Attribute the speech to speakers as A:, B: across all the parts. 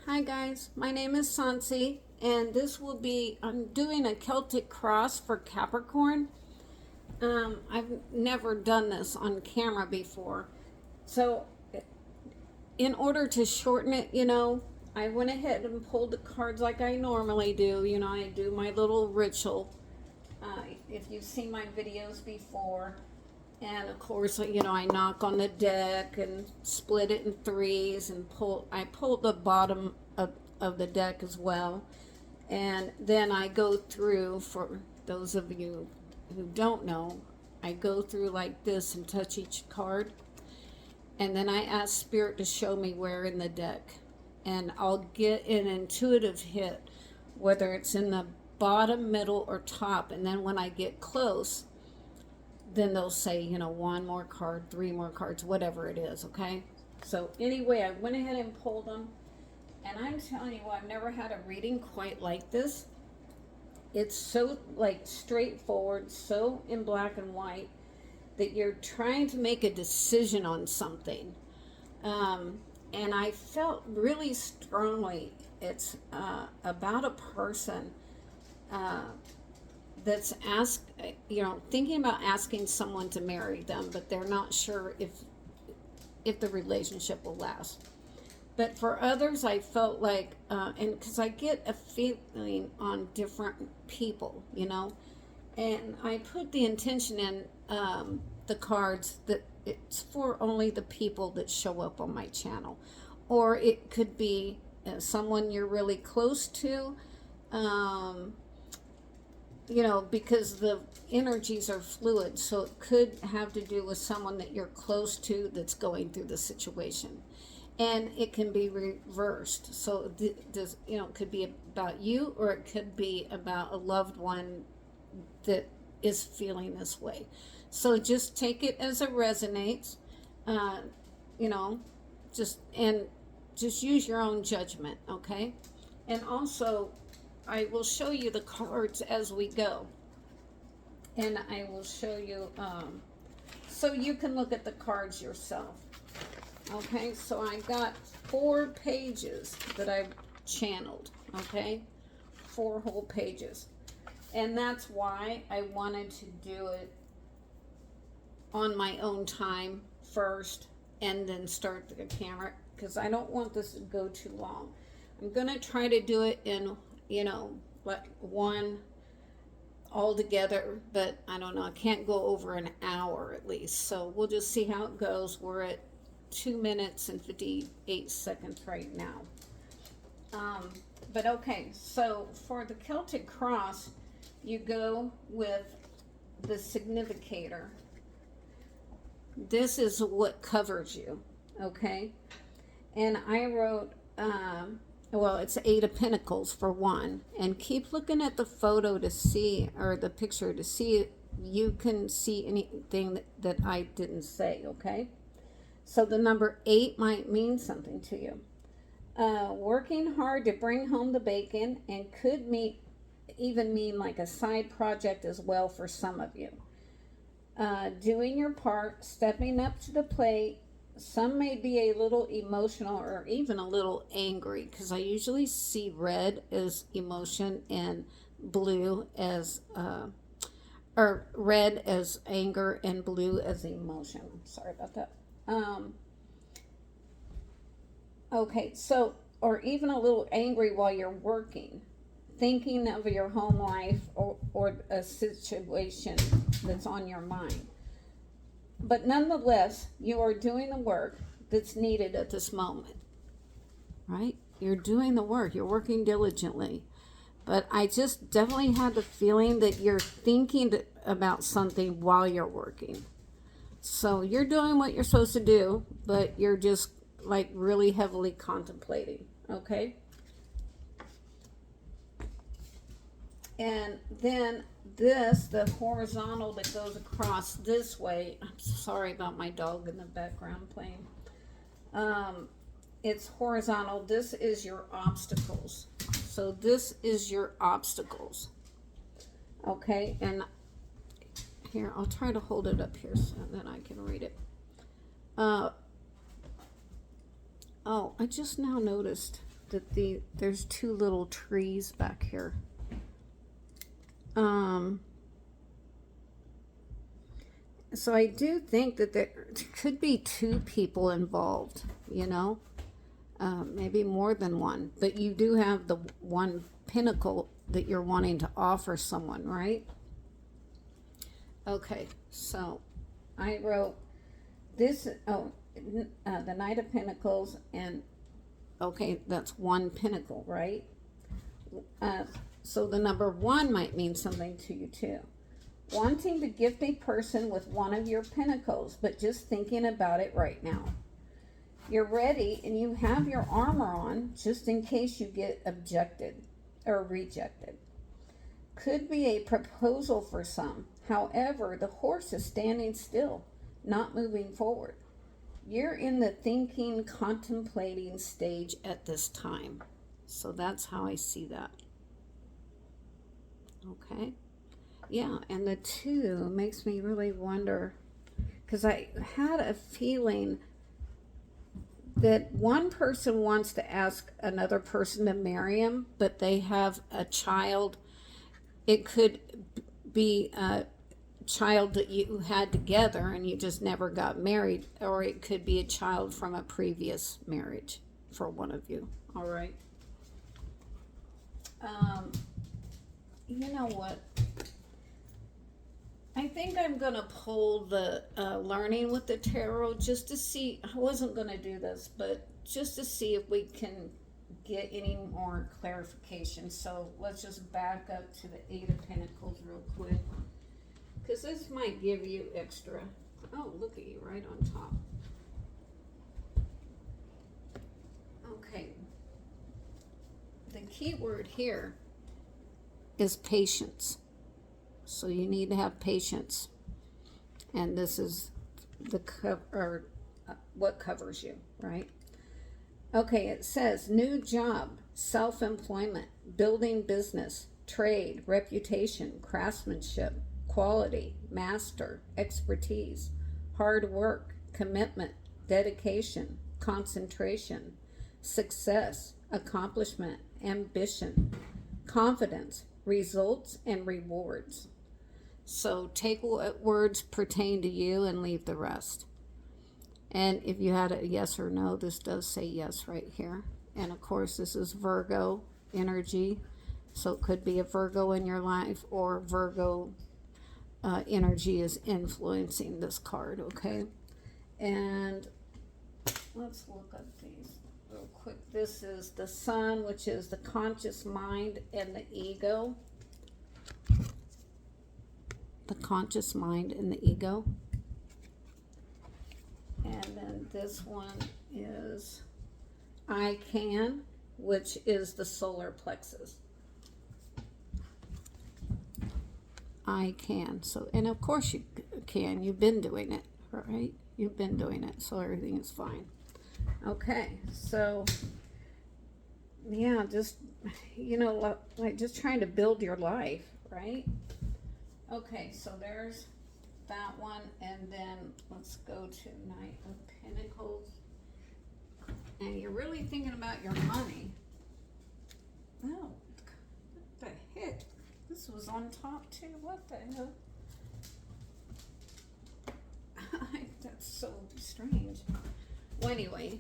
A: Hi guys, my name is Sansi, and I'm doing a Celtic cross for Capricorn. I've never done this on camera before. So, in order to shorten it, I went ahead and pulled the cards like I normally do. I do my little ritual. If you've seen my videos before, and of course, I knock on the deck and split it in threes and I pull the bottom of the deck as well. And then I go through, for those of you who don't know, I go through like this and touch each card. And then I ask Spirit to show me where in the deck. And I'll get an intuitive hit, whether it's in the bottom, middle, or top. And then when I get close, then they'll say, one more card, three more cards, whatever it is, okay? So anyway, I went ahead and pulled them. And I'm telling you, I've never had a reading quite like this. It's so straightforward, so in black and white, that you're trying to make a decision on something. And I felt really strongly it's about a person that's thinking about asking someone to marry them, but they're not sure if the relationship will last. But for others, I felt like, and because I get a feeling on different people, and I put the intention in the cards that it's for only the people that show up on my channel. Or it could be someone you're really close to, because the energies are fluid. So it could have to do with someone that you're close to that's going through the situation. And it can be reversed. So this, it could be about you, or it could be about a loved one that is feeling this way. So just take it as it resonates, just use your own judgment, okay? And also, I will show you the cards as we go. And I will show you, so you can look at the cards yourself. Okay, so I got 4 pages that I've channeled, okay? 4 whole pages. And that's why I wanted to do it on my own time first and then start the camera, because I don't want this to go too long. I'm going to try to do it in, one all together, but I don't know. I can't go over an hour at least. So we'll just see how it goes. We're at 2 minutes and 58 seconds right now. But okay, so for the Celtic cross, you go with the significator. This is what covers you, okay? And I wrote, it's 8 of Pentacles for one. And keep looking at the photo to see, or the picture to see if you can see anything that I didn't say, okay? So the number 8 might mean something to you. Working hard to bring home the bacon, and could even mean like a side project as well for some of you. Doing your part, stepping up to the plate. Some may be a little emotional or even a little angry, because I usually see red as emotion and blue as, or red as anger and blue as emotion. Sorry about that. Okay, so, or even a little angry while you're working, thinking of your home life or a situation that's on your mind. But nonetheless, you are doing the work that's needed at this moment, right? You're doing the work. You're working diligently. But I just definitely had the feeling that you're thinking about something while you're working. So you're doing what you're supposed to do, but you're just like really heavily contemplating, okay? And then this, the horizontal that goes across this way, I'm sorry about my dog in the background playing. It's horizontal. This is your obstacles. So this is your obstacles, okay? And here, I'll try to hold it up here so that I can read it. Oh, I just now noticed that there's two little trees back here. So I do think that there could be two people involved, you know, maybe more than one, but you do have the one pinnacle that you're wanting to offer someone, right? Okay, so I wrote this, the Knight of Pentacles, and okay, that's one pinnacle, right? So the number one might mean something to you too. Wanting to gift a person with one of your pinnacles, but just thinking about it right now. You're ready and you have your armor on just in case you get objected or rejected. Could be a proposal for some. However, the horse is standing still, not moving forward. You're in the thinking, contemplating stage at this time. So that's how I see that. Okay. Yeah, and the two makes me really wonder, because I had a feeling that one person wants to ask another person to marry him, but they have a child. It could be a child that you had together and you just never got married, or it could be a child from a previous marriage for one of you. All right. You know what? I think I'm going to pull the Learning with the Tarot just to see. I wasn't going to do this, but just to see if we can get any more clarification. So let's just back up to the Eight of Pentacles real quick, because this might give you extra. Oh, look at you right on top. Okay. The key word here is patience. So you need to have patience. And this is the what covers you, right? Okay, it says new job, self-employment, building business, trade, reputation, craftsmanship, quality, master, expertise, hard work, commitment, dedication, concentration, success, accomplishment, ambition, confidence, results, and rewards. So take what words pertain to you and leave the rest. And if you had a yes or no, this does say yes right here. And of course, this is Virgo energy. So it could be a Virgo in your life, or Virgo energy is influencing this card, okay? And let's look at these real quick. This is the Sun, which is the conscious mind and the ego. The conscious mind and the ego. And then this one is I Can, which is the solar plexus. I can. So, and of course you can. You've been doing it, right? You've been doing it, so everything is fine. Okay, so yeah, just, you know, like just trying to build your life, right? Okay, so there's that one, and then let's go to Knight of Pentacles. And you're really thinking about your money. Oh, what the heck? This was on top too. What the hell? That's so strange. Well, anyway,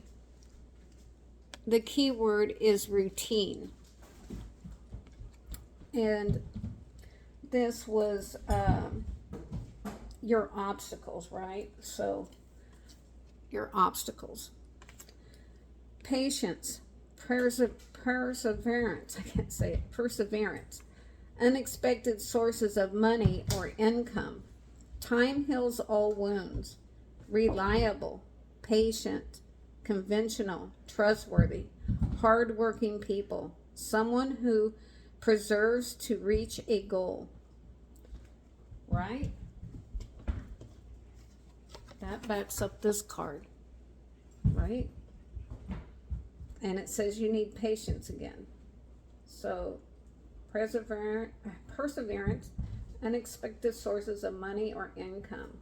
A: the key word is routine. And this was your obstacles, right? So your obstacles. Patience, perseverance, I can't say it, perseverance. Unexpected sources of money or income. Time heals all wounds. Reliable, patient, conventional, trustworthy, hardworking people. Someone who preserves to reach a goal. Right? That backs up this card. Right? And it says you need patience again. So, perseverance, unexpected sources of money or income.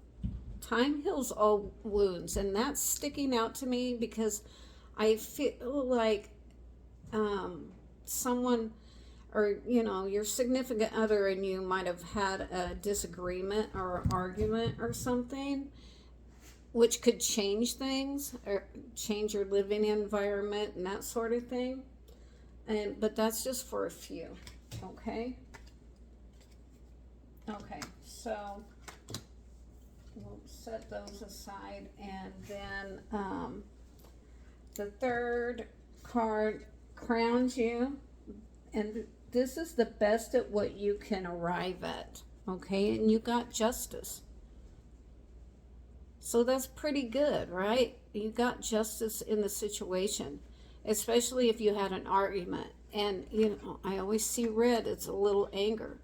A: Time heals all wounds, and that's sticking out to me because I feel like someone, or your significant other and you might have had a disagreement or an argument or something, which could change things or change your living environment and that sort of thing. But that's just for a few. Okay. So we'll set those aside, and then the third card crowns you, and this is the best at what you can arrive at. Okay, and you got justice. So that's pretty good, right? You got justice in the situation, especially if you had an argument. And, I always see red, it's a little anger.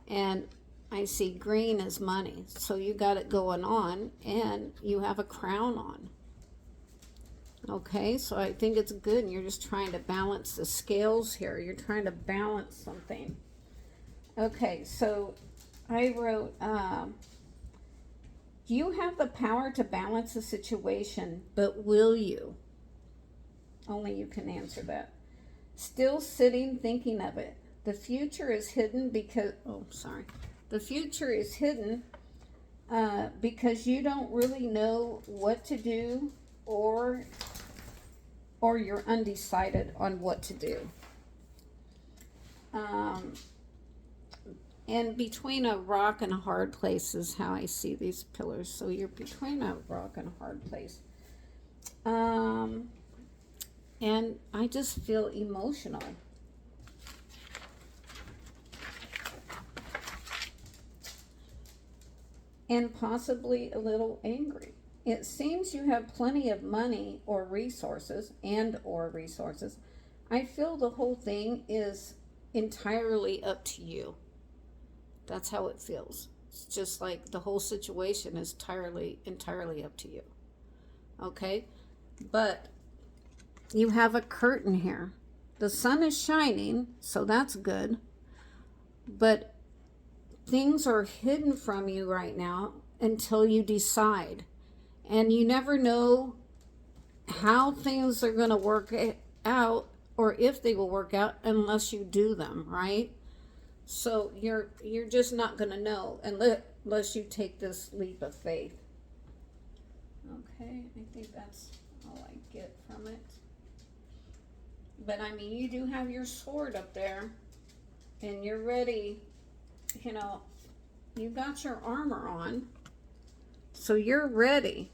A: And I see green as money. So you got it going on, and you have a crown on. Okay, so I think it's good. And you're just trying to balance the scales here. You're trying to balance something. Okay, so I wrote, you have the power to balance the situation, but will you? Only you can answer that. Still sitting thinking of it. The future is hidden because, The future is hidden because you don't really know what to do, or you're undecided on what to do. And between a rock and a hard place is how I see these pillars. So you're between a rock and a hard place. And I just feel emotional. And possibly a little angry. It seems you have plenty of money or resources. I feel the whole thing is entirely up to you. That's how it feels. It's just like the whole situation is entirely up to you. Okay? But you have a curtain here. The sun is shining, so that's good. But things are hidden from you right now until you decide. And you never know how things are going to work out, or if they will work out, unless you do them, right? So you're just not going to know unless you take this leap of faith. Okay, I think that's all I get from it. But I mean, you do have your sword up there, and you're ready. You got your armor on, so you're ready.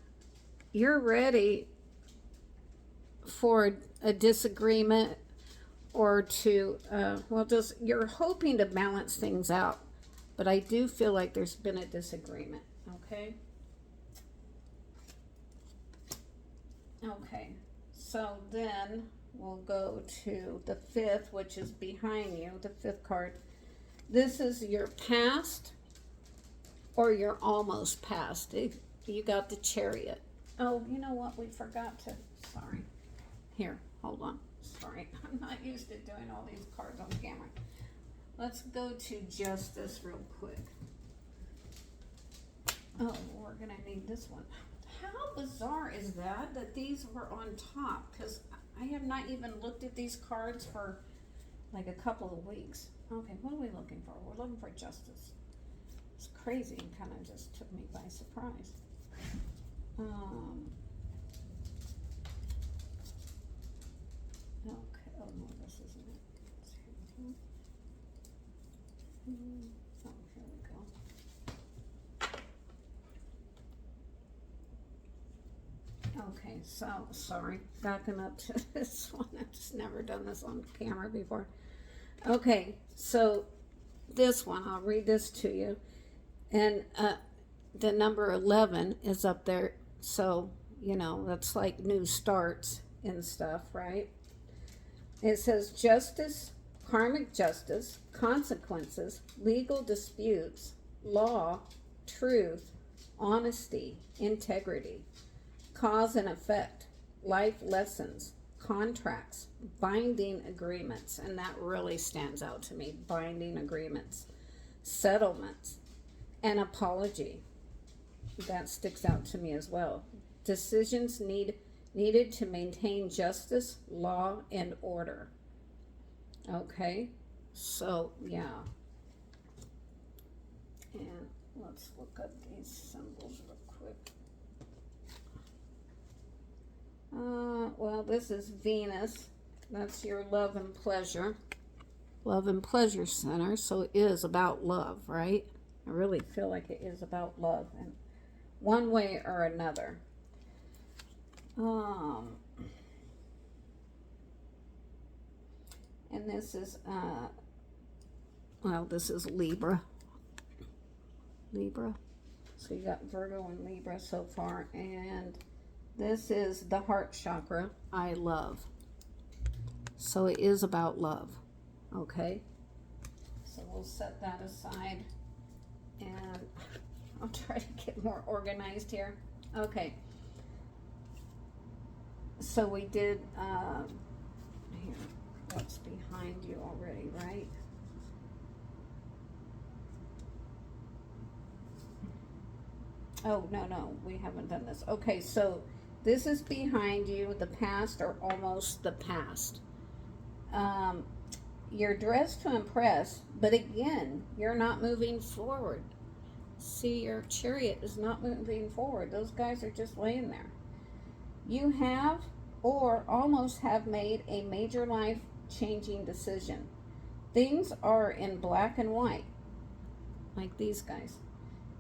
A: You're ready for a disagreement, or to, you're hoping to balance things out. But I do feel like there's been a disagreement, okay? Okay, so then we'll go to the fifth, which is behind you, the fifth card. This is your past, or your almost past. You got the Chariot. Oh, you know what? We forgot to, sorry. Here, hold on. Sorry, I'm not used to doing all these cards on camera. Let's go to Justice real quick. Oh, we're going to need this one. How bizarre is that these were on top? Because I have not even looked at these cards for like a couple of weeks. Okay, what are we looking for? We're looking for Justice. It's crazy and kind of just took me by surprise. Okay, oh no, this isn't it. Oh, here we go. Okay, so, sorry, backing up to this one. I've just never done this on camera before. Okay, so this one, I'll read this to you. And the number 11 is up there, so, that's like new starts and stuff, right? It says justice, karmic justice, consequences, legal disputes, law, truth, honesty, integrity, cause and effect, life lessons, contracts, binding agreements, and that really stands out to me, binding agreements, settlements, an apology. That sticks out to me as well. Decisions needed to maintain justice, law, and order. Okay, so yeah, and let's look up these symbols real quick. Well, this is Venus. That's your love and pleasure center. So it is about love, right? I really feel like it is about love in one way or another. And this is well, this is Libra. So you got Virgo and Libra so far, and this is the heart chakra. I love. So it is about love. Okay. So we'll set that aside, and I'll try to get more organized here. Okay. So we did here. What's behind you already, right? Oh, no, we haven't done this. Okay, so this is behind you, the past or almost the past. You're dressed to impress, but again, you're not moving forward. See, your chariot is not moving forward. Those guys are just laying there. You have or almost have made a major life changing decision. Things are in black and white, like these guys.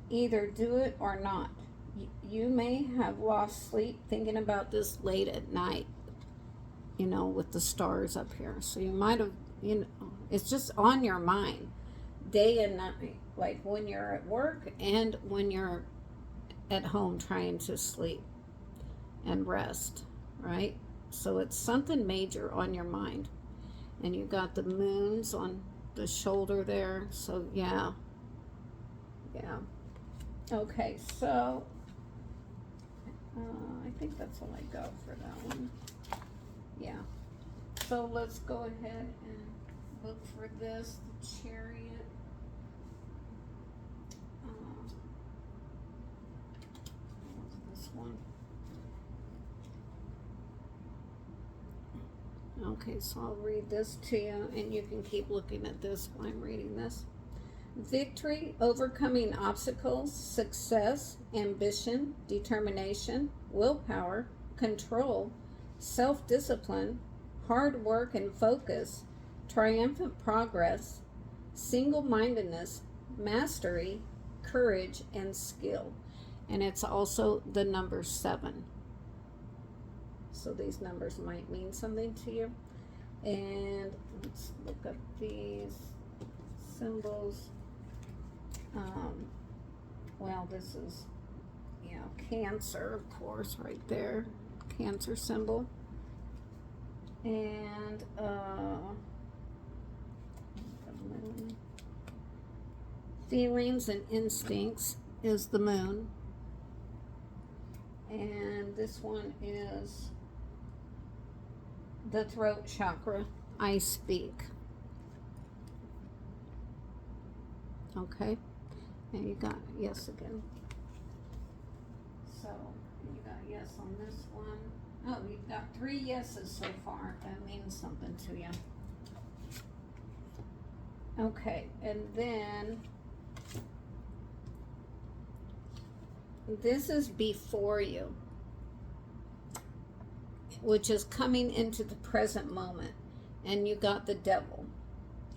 A: Either do it or not. You may have lost sleep thinking about this late at night, with the stars up here. So you might have, it's just on your mind day and night, like when you're at work and when you're at home trying to sleep and rest, right? So it's something major on your mind. And you got the moons on the shoulder there. So yeah. Okay, so I think that's all I got for that one. Yeah. So let's go ahead and look for this, the chariot. What's this one? Okay, so I'll read this to you, and you can keep looking at this while I'm reading this. Victory, overcoming obstacles, success, ambition, determination, willpower, control, self-discipline, hard work and focus, triumphant progress, single-mindedness, mastery, courage, and skill. And it's also the number 7. So these numbers might mean something to you. And let's look up these symbols. Well, this is, Cancer, of course, right there. Cancer symbol. And, the moon. Feelings and instincts is the moon. And this one is the throat chakra. I speak. Okay. And you got yes again. So you got yes on this one. Oh, you've got 3 yeses so far. That means something to you. Okay, and then this is before you, which is coming into the present moment. And you got the devil.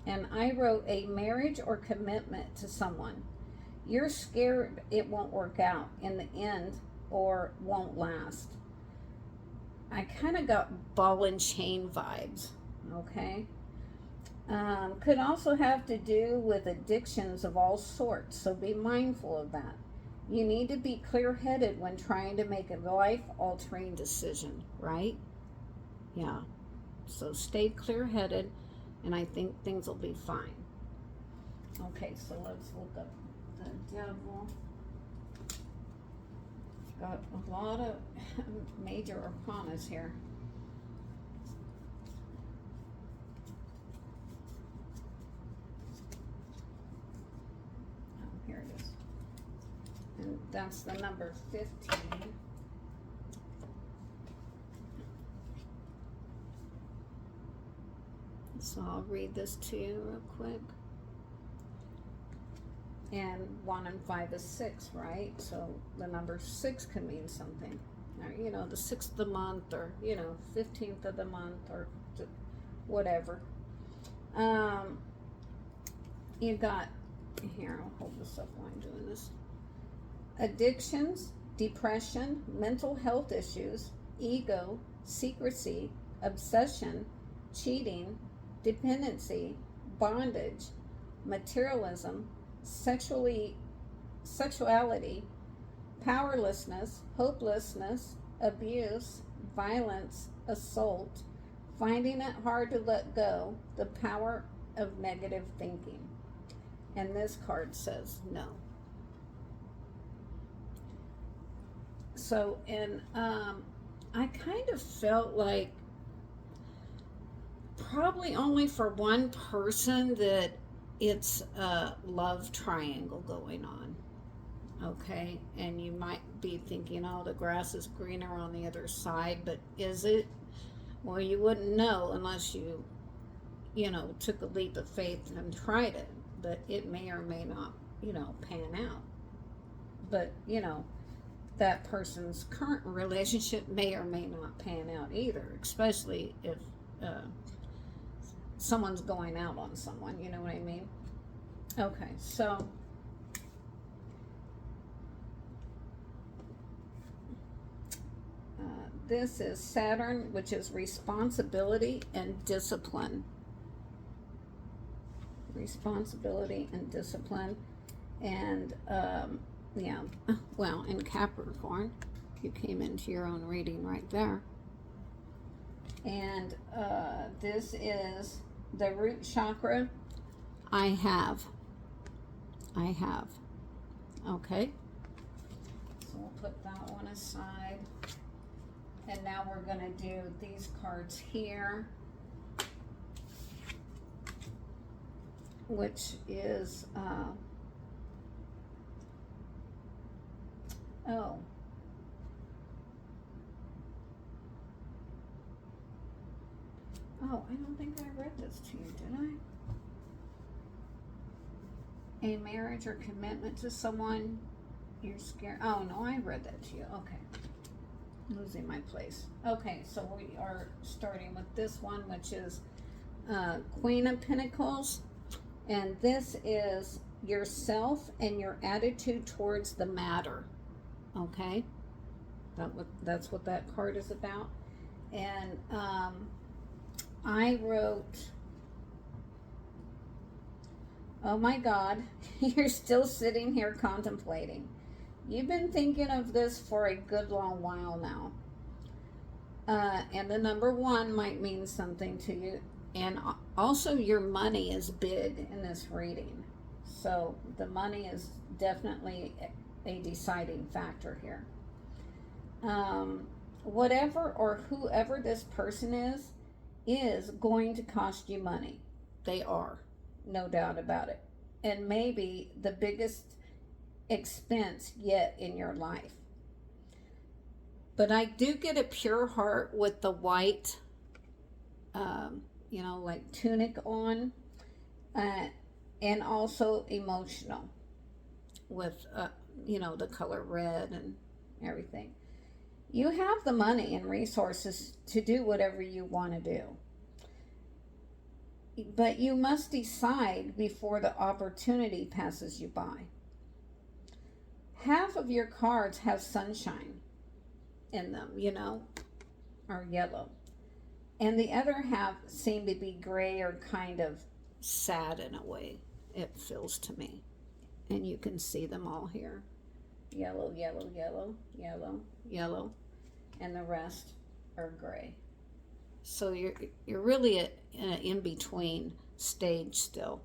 A: And I wrote a marriage or commitment to someone. You're scared it won't work out in the end or won't last. I kind of got ball and chain vibes, okay? Could also have to do with addictions of all sorts, so be mindful of that. You need to be clear-headed when trying to make a life-altering decision, right? Yeah. So stay clear-headed, and I think things will be fine. Okay, so let's look up the devil. Got a lot of major arcanas here. Oh, here it is. And that's the number 15. So I'll read this to you real quick. And 1 and 5 is 6, right? So the number 6 can mean something. Or, you know, the 6th of the month, or, you know, 15th of the month, or whatever. You got, here, I'll hold this up while I'm doing this. Addictions, depression, mental health issues, ego, secrecy, obsession, cheating, dependency, bondage, materialism, sexuality, powerlessness, hopelessness, abuse, violence, assault, finding it hard to let go, the power of negative thinking. And this card says no. So, and I kind of felt like probably only for one person that it's a love triangle going on. Okay, and you might be thinking, oh, the grass is greener on the other side, but is it? Well, you wouldn't know unless you know, took a leap of faith and tried it, but it may or may not, you know, pan out. But, you know, that person's current relationship may or may not pan out either, especially if someone's going out on someone, you know what I mean? Okay, so this is Saturn, which is responsibility and discipline. Responsibility and discipline. And, yeah, well, in Capricorn, you came into your own reading right there. And this is the root chakra. I have. Okay. So we'll put that one aside. And now we're going to do these cards here, which is, oh, I don't think I read this to you, did I? A marriage or commitment to someone you're scared. Oh, no, I read that to you. Okay. Losing my place. Okay, so we are starting with this one, which is Queen of Pentacles. And this is yourself and your attitude towards the matter. Okay? That's what that card is about. And I wrote, oh my God, you're still sitting here contemplating. You've been thinking of this for a good long while now. And the number 1 might mean something to you. And also your money is big in this reading. So the money is definitely a deciding factor here. Whatever or whoever this person is going to cost you money. They are, no doubt about it. And maybe the biggest expense yet in your life. But I do get a pure heart with the white, you know, like tunic on, and also emotional with, you know, the color red and everything. You have the money and resources to do whatever you want to do. But you must decide before the opportunity passes you by. Half of your cards have sunshine in them, you know, or yellow. And the other half seem to be gray or kind of sad in a way, it feels to me. And you can see them all here. Yellow, yellow, yellow, yellow, yellow. And the rest are gray. So you're really at an in-between stage still.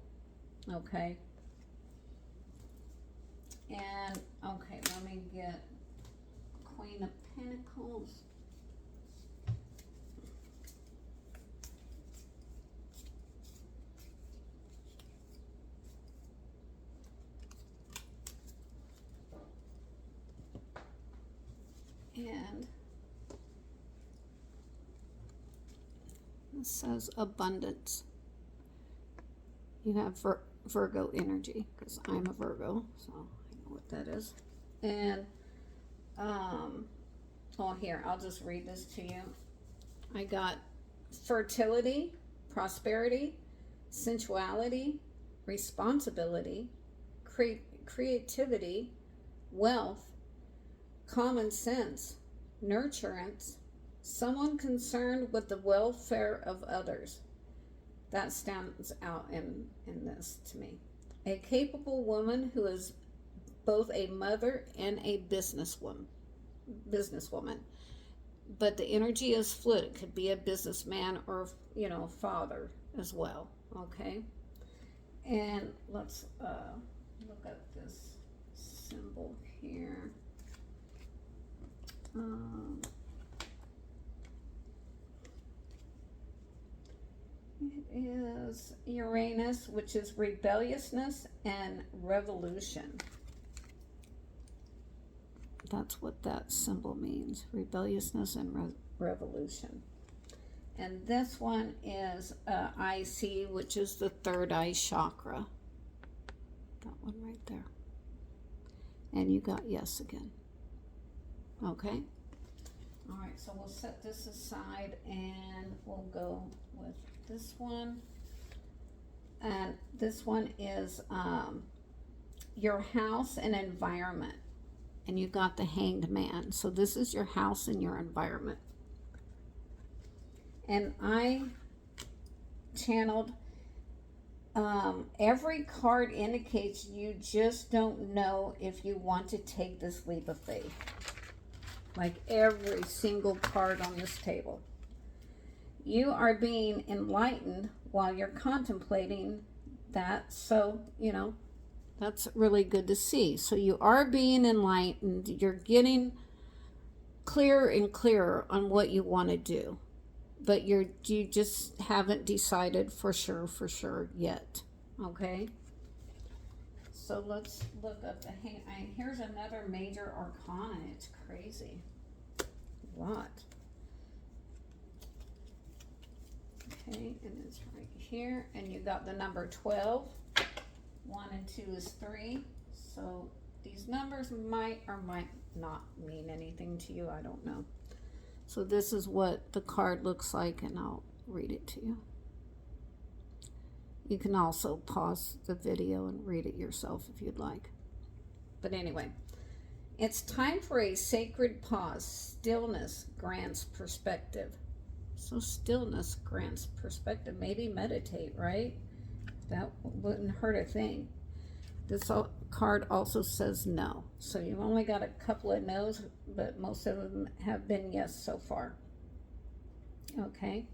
A: Okay? And, okay, let me get Queen of Pentacles. And it says abundance. you have Virgo energy, because I'm a Virgo, so I know what that is. And, oh, here, I'll just read this to you. I got fertility, prosperity, sensuality, responsibility, creativity, wealth, common sense, nurturance, someone concerned with the welfare of others. That stands out in this to me. A capable woman who is both a mother and a businesswoman. But the energy is fluid. It could be a businessman or, father as well. Okay. And let's look at this symbol here. It is Uranus, which is rebelliousness and revolution. That's what that symbol means, rebelliousness and revolution. And this one is IC, which is the third eye chakra. That one right there. And you got yes again. Okay. All right, so we'll set this aside and we'll go with this one. And this one is your house and environment. And you got the Hanged Man. So this is your house and your environment. And I channeled, every card indicates you just don't know if you want to take this leap of faith. Like every single card on this table. You are being enlightened while you're contemplating that. So, that's really good to see. So you are being enlightened. You're getting clearer and clearer on what you want to do. But you just haven't decided for sure yet. Okay? So let's look up the here's another major arcana. It's crazy. A lot. Okay, and it's right here. And you got the number 12. 1 and 2 is 3. So these numbers might or might not mean anything to you. I don't know. So this is what the card looks like, and I'll read it to you. You can also pause the video and read it yourself if you'd like. But anyway, it's time for a sacred pause. Stillness grants perspective. So stillness grants perspective. Maybe meditate, right? That wouldn't hurt a thing. This card also says no. So you've only got a couple of no's, but most of them have been yes so far. Okay.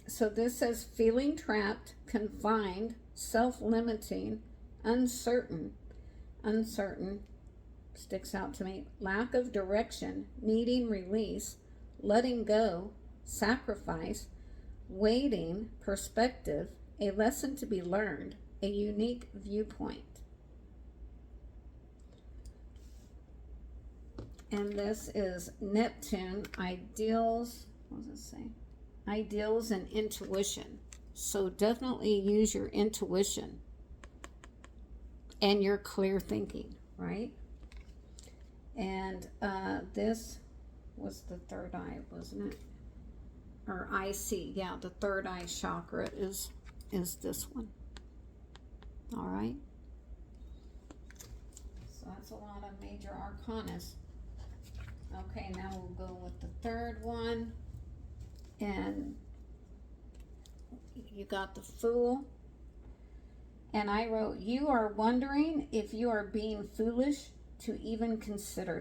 A: So this says feeling trapped, confined, self-limiting, uncertain sticks out to me. Lack of direction, needing release, letting go, sacrifice, waiting, perspective, a lesson to be learned, a unique viewpoint. And this is Neptune, ideals, what does it say? Ideals and intuition. So definitely use your intuition and your clear thinking, right? And this was the third eye, wasn't it? Or IC, yeah, the third eye chakra is this one. All right. So that's a lot of major arcanas. Okay, now we'll go with the third one. And you got the Fool. And I wrote, you are wondering if you are being foolish to even consider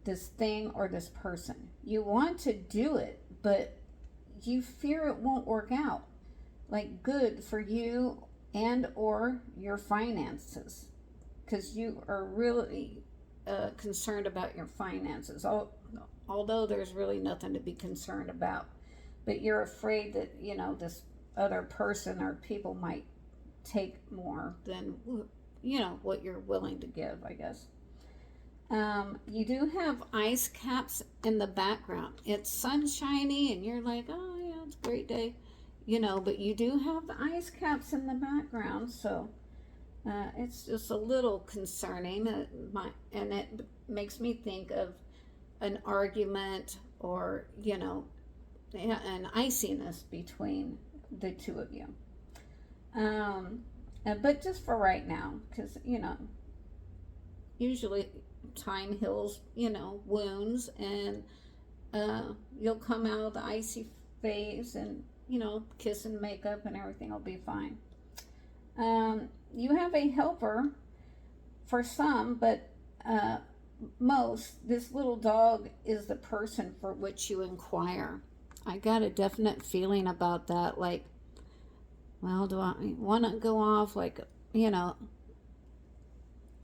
A: this thing or this person. You want to do it, but you fear it won't work out. Like good for you and or your finances. Because you are really concerned about your finances. Although there's really nothing to be concerned about. But you're afraid that, this other person or people might take more than, what you're willing to give, I guess. You do have ice caps in the background. It's sunshiny and you're like, oh yeah, it's a great day. you know, but you do have the ice caps in the background, so it's just a little concerning. And it makes me think of an argument, or, you know, an iciness between the two of you. But just for right now, because, you know, usually time heals, you know, wounds, and you'll come out of the icy phase, and, you know, kiss and makeup and everything will be fine. You have a helper for some, but most, this little dog is the person for which you inquire. I got a definite feeling about that, like, well, do I want to go off, like, you know,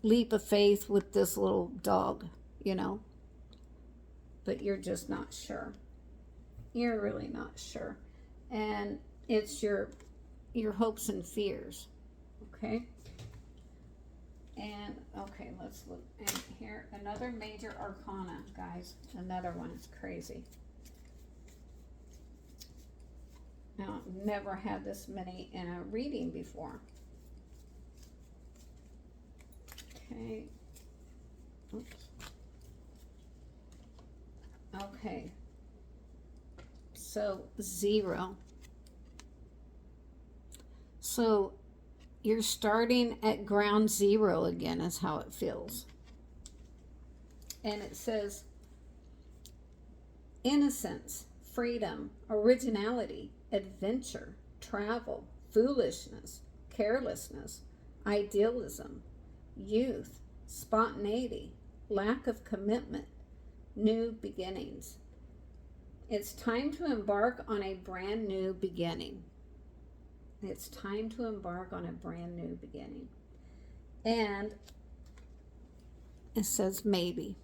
A: leap of faith with this little dog, you know? But you're just not sure. You're really not sure. And it's your hopes and fears, okay? And, okay, let's look in here. Another major arcana, guys. Another one is crazy. Now, I've never had this many in a reading before. Okay. Oops. Okay. So, 0. So, you're starting at ground zero again, is how it feels. And it says innocence, freedom, originality, adventure, travel, foolishness, carelessness, idealism, youth, spontaneity, lack of commitment, new beginnings. It's time to embark on a brand new beginning. It's time to embark on a brand new beginning. And it says maybe.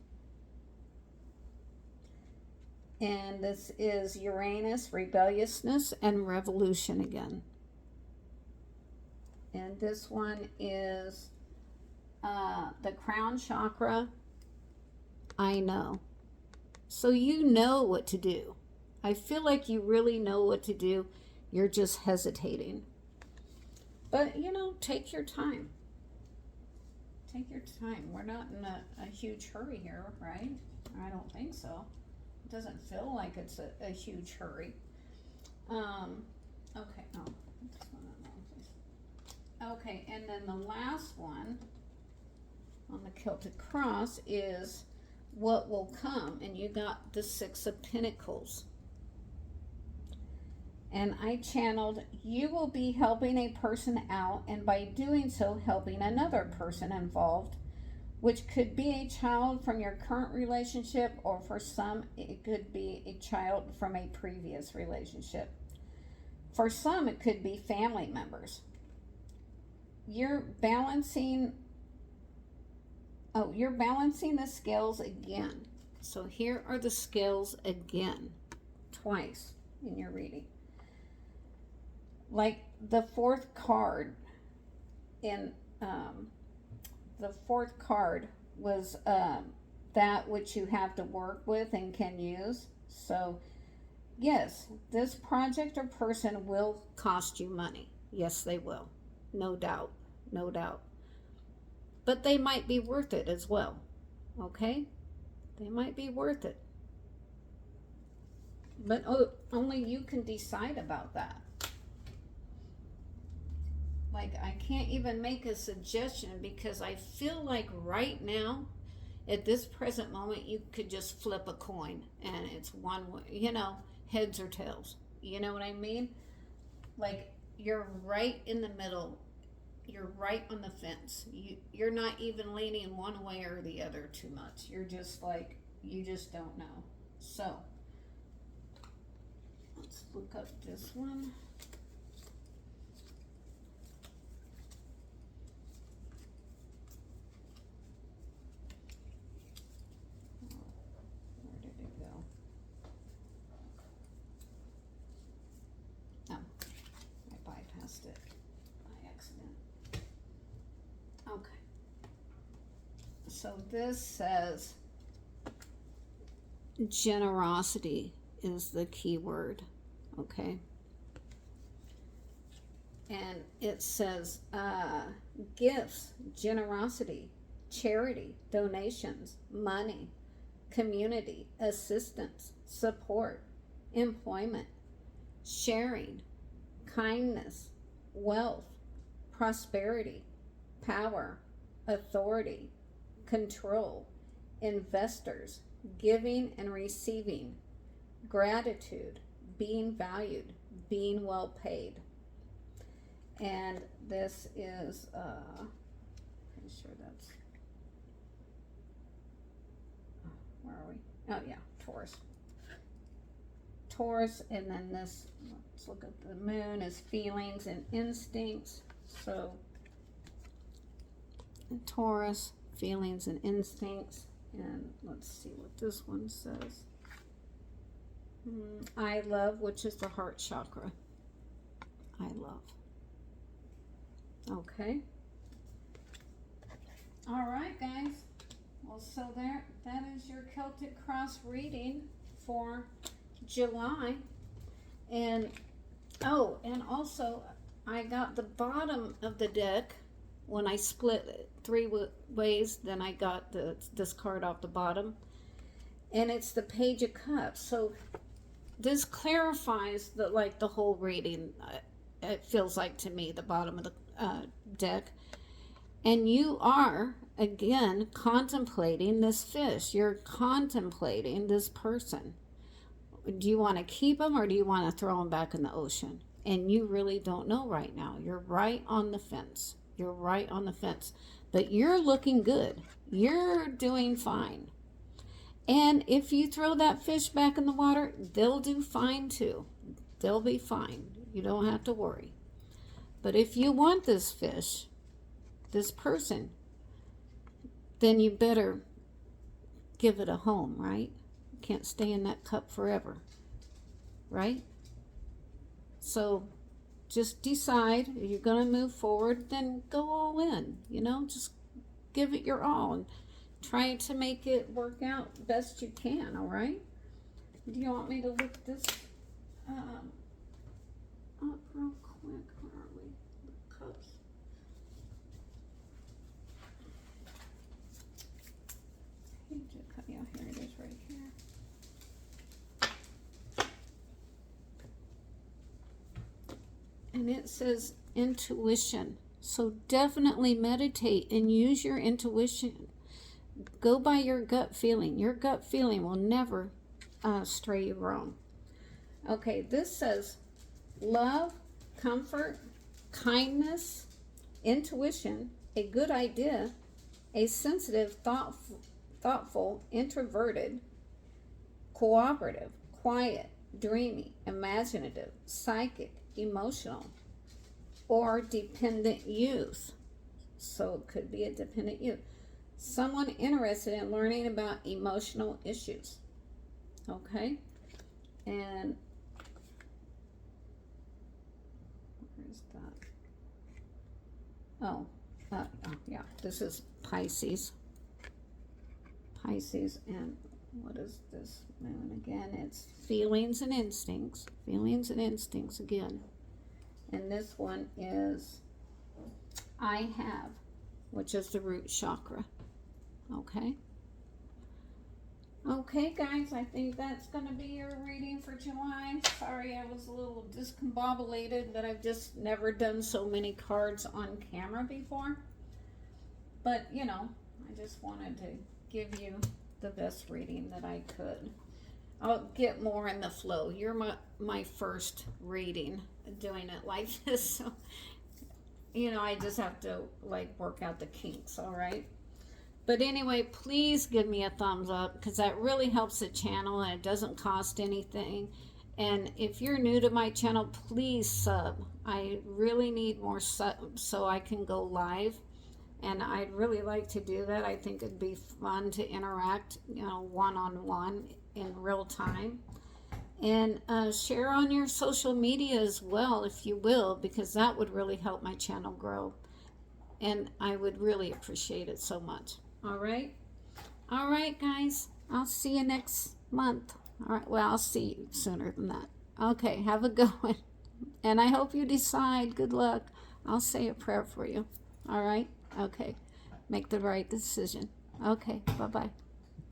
A: And this is Uranus, rebelliousness, and revolution again. And this one is the crown chakra. I know. So you know what to do. I feel like you really know what to do. You're just hesitating. But, you know, take your time. Take your time. We're not in a huge hurry here, right? I don't think so. It doesn't feel like it's a huge hurry. Okay. Oh, okay, and then the last one on the Celtic cross is what will come. And you got the 6 of Pentacles. And I channeled, you will be helping a person out, and by doing so, helping another person involved, which could be a child from your current relationship, or for some, it could be a child from a previous relationship. For some, it could be family members. You're balancing, you're balancing the scales again. So here are the scales again, twice in your reading. Like the 4th card in the 4th card was that which you have to work with and can use. So yes, this project or person will cost you money. Yes, they will. No doubt. No doubt. But they might be worth it as well. Okay? They might be worth it. But only you can decide about that. Like, I can't even make a suggestion, because I feel like right now, at this present moment, you could just flip a coin and it's one way, you know, heads or tails. You know what I mean? Like, you're right in the middle. You're right on the fence. You're not even leaning one way or the other too much. You're just like, you just don't know. So, let's look up this one. So this says generosity is the key word, okay? And it says gifts, generosity, charity, donations, money, community, assistance, support, employment, sharing, kindness, wealth, prosperity, power, authority, control, investors, giving and receiving, gratitude, being valued, being well paid. And this is, pretty sure that's, where are we? Oh yeah, Taurus. Taurus, and then this, let's look at the moon, is feelings and instincts. So, Taurus, feelings and instincts. And let's see what this one says. I love, which is the heart chakra. I love. Okay. All right, guys. Well, so that is your Celtic cross reading for July. And oh, and also I got the bottom of the deck when I split it 3 ways. Then I got this card off the bottom, and it's the Page of Cups. So this clarifies the whole reading. It feels like to me, the bottom of the deck. And you are again contemplating this fish. You're contemplating this person. Do you want to keep them, or do you want to throw them back in the ocean? And you really don't know right now. You're right on the fence. You're right on the fence. But you're looking good. You're doing fine. And if you throw that fish back in the water, they'll do fine too. They'll be fine. You don't have to worry. But if you want this fish, this person, then you better give it a home, right? You can't stay in that cup forever, right? So just decide if you're going to move forward, then go all in, just give it your all and try to make it work out best you can, all right? Do you want me to look this up real quick? Where are we? The cups. Yeah, here it is right here. And it says intuition. So definitely meditate and use your intuition. Go by your gut feeling. Your gut feeling will never stray you wrong. Okay, this says love, comfort, kindness, intuition, a good idea, a sensitive, thoughtful, introverted, cooperative, quiet, dreamy, imaginative, psychic, emotional, or dependent youth. So it could be a dependent youth. Someone interested in learning about emotional issues. Okay? And where's that? Yeah, this is Pisces. Pisces, and what is this moon again? It's feelings and instincts. Feelings and instincts again. And this one is I have, which is the root chakra. Okay. Okay, guys, I think that's going to be your reading for July. Sorry, I was a little discombobulated, but I've just never done so many cards on camera before. But, I just wanted to give you the best reading that I could. I'll get more in the flow. You're my first reading doing it like this, so I just have to work out the kinks, all right? But anyway, please give me a thumbs up, because that really helps the channel and it doesn't cost anything. And if you're new to my channel, please sub. I really need more subs so I can go live. And I'd really like to do that. I think it'd be fun to interact, one-on-one in real time. And share on your social media as well, if you will, because that would really help my channel grow. And I would really appreciate it so much. All right? All right, guys. I'll see you next month. All right. Well, I'll see you sooner than that. Okay. Have a good one. And I hope you decide. Good luck. I'll say a prayer for you. All right? Okay. Make the right decision. Okay. Bye-bye.